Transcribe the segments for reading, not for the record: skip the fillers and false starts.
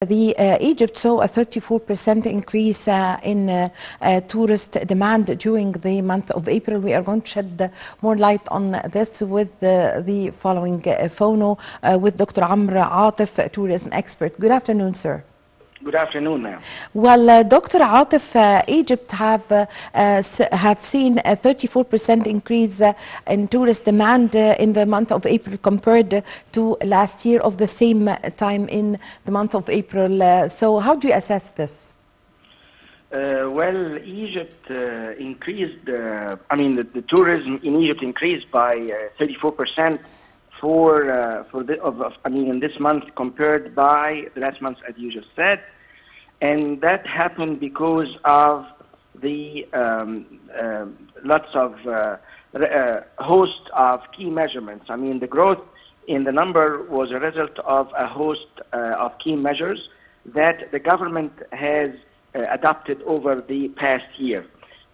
Egypt saw a 34% increase in tourist demand during the month of April. We are going to shed more light on this with the following phono with Dr. Amr Atif, tourism expert. Good afternoon, sir. Good afternoon, ma'am. Well, Dr. Atif, Egypt have seen a 34% increase in tourist demand in the month of April compared to last year of the same time in the month of April. So how do you assess this? Well, Egypt increased, the tourism in Egypt increased by 34% in this month compared by the last month, as you just said, and that happened because of the lots of host of key measurements. I mean, the growth in the number was a result of a host of key measures that the government has adopted over the past year.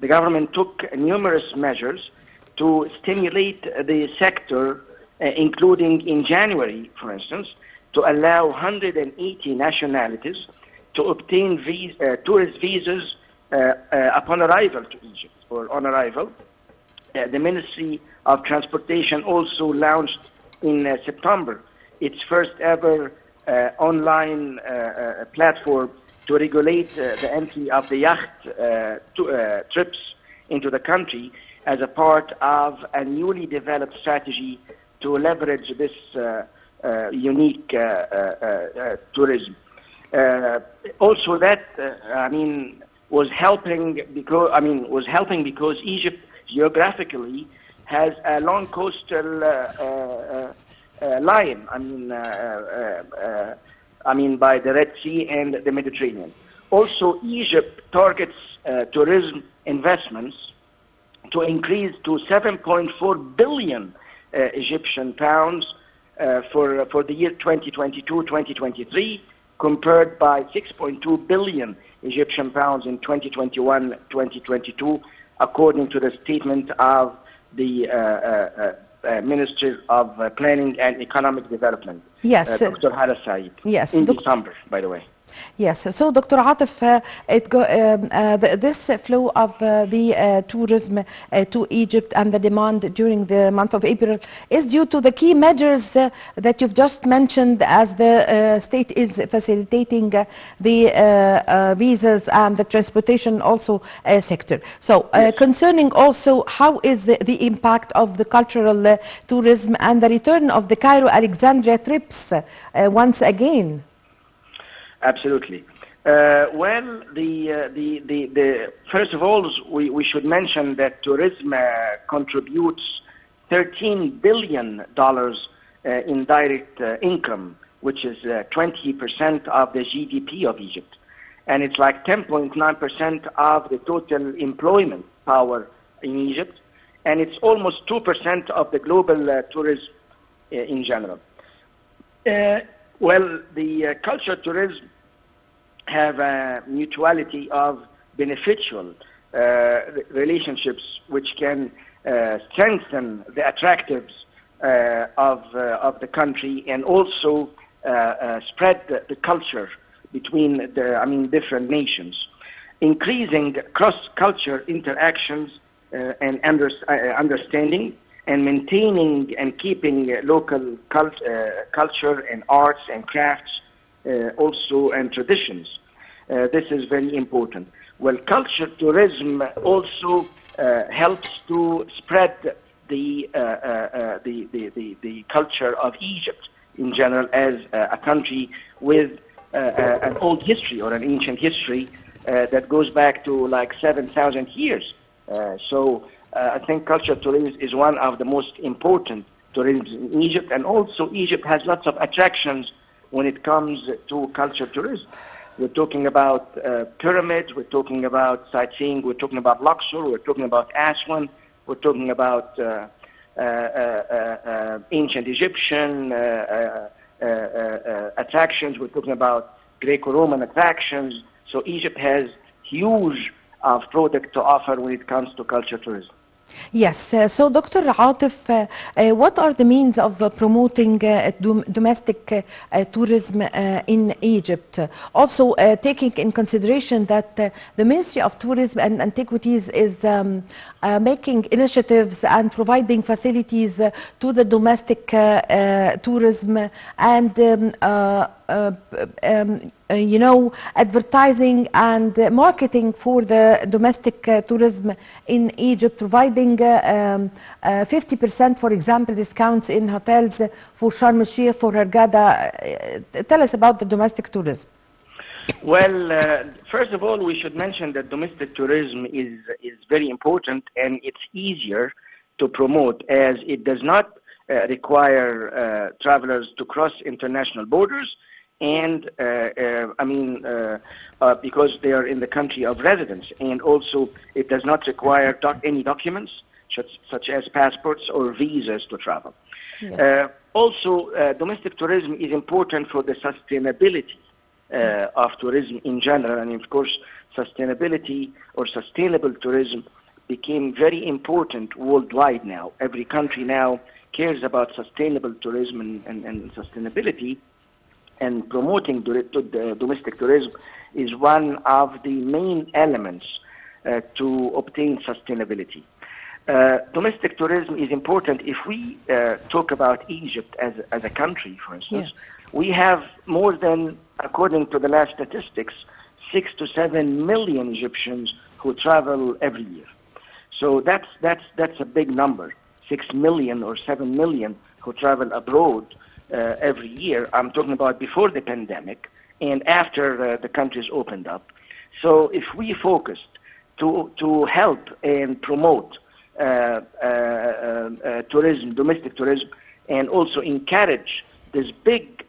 The government took numerous measures to stimulate the sector, including in January, for instance, to allow 180 nationalities to obtain tourist visas upon arrival to Egypt or on arrival. The Ministry of Transportation also launched in September its first ever online platform to regulate the entry of the yacht trips into the country as a part of a newly developed strategy to leverage this unique tourism. Also, that was helping because Egypt geographically has a long coastal line. By the Red Sea and the Mediterranean. Also, Egypt targets tourism investments to increase to 7.4 billion Egyptian pounds for the year 2022-2023, compared by 6.2 billion Egyptian pounds in 2021-2022, according to the statement of the Minister of Planning and Economic Development, yes, Dr. Hala Said, yes, in December, by the way. Yes, so Dr. Atif, this flow of the tourism to Egypt and the demand during the month of April is due to the key measures that you've just mentioned, as the state is facilitating the visas and the transportation also sector. So yes. Concerning also, how is the impact of the cultural tourism and the return of the Cairo Alexandria trips once again? Absolutely. Well, first of all, we should mention that tourism contributes $13 billion in direct income, which is 20% of the GDP of Egypt. And it's like 10.9% of the total employment power in Egypt. And it's almost 2% of the global tourism in general. Well, the culture tourism have a mutuality of beneficial relationships which can strengthen the attractiveness of the country, and also spread the culture between different nations, increasing cross-culture interactions and understanding, and maintaining and keeping local culture and arts and crafts also, and traditions. This is very important. Well, culture tourism also helps to spread the culture of Egypt in general, as a country with an old history or an ancient history that goes back to like 7,000 years. So I think culture tourism is one of the most important tourism in Egypt, and also Egypt has lots of attractions when it comes to culture tourism. We're talking about pyramids, we're talking about sightseeing, we're talking about Luxor, we're talking about Aswan, we're talking about ancient Egyptian attractions, we're talking about Greco-Roman attractions. So Egypt has huge product to offer when it comes to culture tourism. Yes, so Dr. Atif, what are the means of promoting domestic tourism in Egypt? Also, taking in consideration that the Ministry of Tourism and Antiquities is making initiatives and providing facilities to the domestic tourism and you know, advertising and marketing for the domestic tourism in Egypt, providing 50%, for example, discounts in hotels for Sharm el-Sheikh, for Hurghada. Tell us about the domestic tourism. Well, first of all, we should mention that domestic tourism is very important, and it's easier to promote as it does not require travelers to cross international borders, and because they are in the country of residence, and also it does not require any documents such as passports or visas to travel. Yes. Also, domestic tourism is important for the sustainability of tourism in general, and of course, sustainability or sustainable tourism became very important worldwide now. Every country now cares about sustainable tourism and sustainability, and promoting domestic tourism is one of the main elements to obtain sustainability. Domestic tourism is important if we talk about Egypt as a country, for instance. Yes. We have more than, according to the last statistics, 6 to 7 million Egyptians who travel every year. So that's a big number, 6 million or 7 million who travel abroad every year. I'm talking about before the pandemic and after the countries opened up. So if we focused to help and promote tourism, domestic tourism, and also encourage this big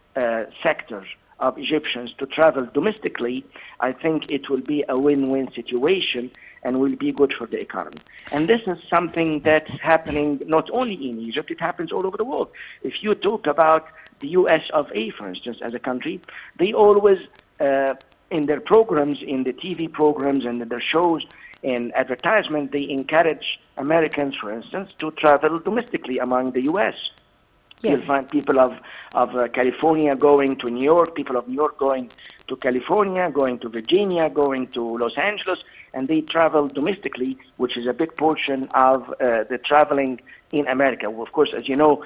sector of Egyptians to travel domestically, I think it will be a win-win situation and will be good for the economy. And this is something that's happening not only in Egypt, it happens all over the world. If you talk about the US of A, for instance, as a country, they always, in their programs, in the TV programs and in their shows and advertisement, they encourage Americans, for instance, to travel domestically among the US. Yes. You'll find people of California going to New York, people of New York going to California, going to Virginia, going to Los Angeles, and they travel domestically, which is a big portion of the traveling in America. Well, of course, as you know,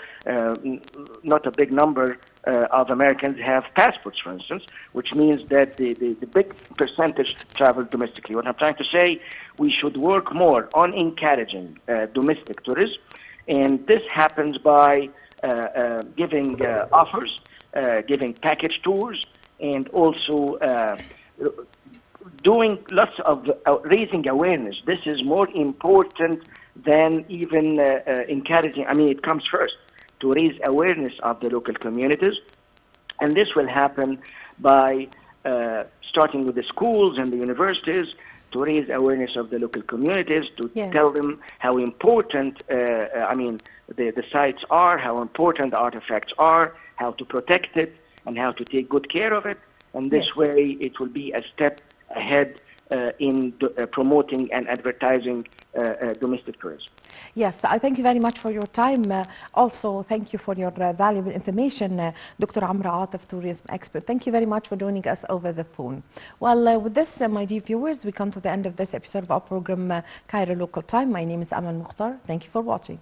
not a big number of Americans have passports, for instance, which means that the big percentage travel domestically. What I'm trying to say, we should work more on encouraging domestic tourism, and this happens by giving offers, giving package tours, and also doing lots of raising awareness. This is more important than even encouraging. I mean, it comes first to raise awareness of the local communities, and this will happen by starting with the schools and the universities to raise awareness of the local communities, to yes. tell them how important, the sites are, how important the artifacts are, how to protect it, and how to take good care of it. And this yes. way, it will be a step ahead in promoting and advertising domestic tourism. Yes, I thank you very much for your time. Also, thank you for your valuable information, Dr. Amra Atif, tourism expert. Thank you very much for joining us over the phone. Well, with this, my dear viewers, we come to the end of this episode of our program, Cairo Local Time. My name is Amal Mukhtar. Thank you for watching.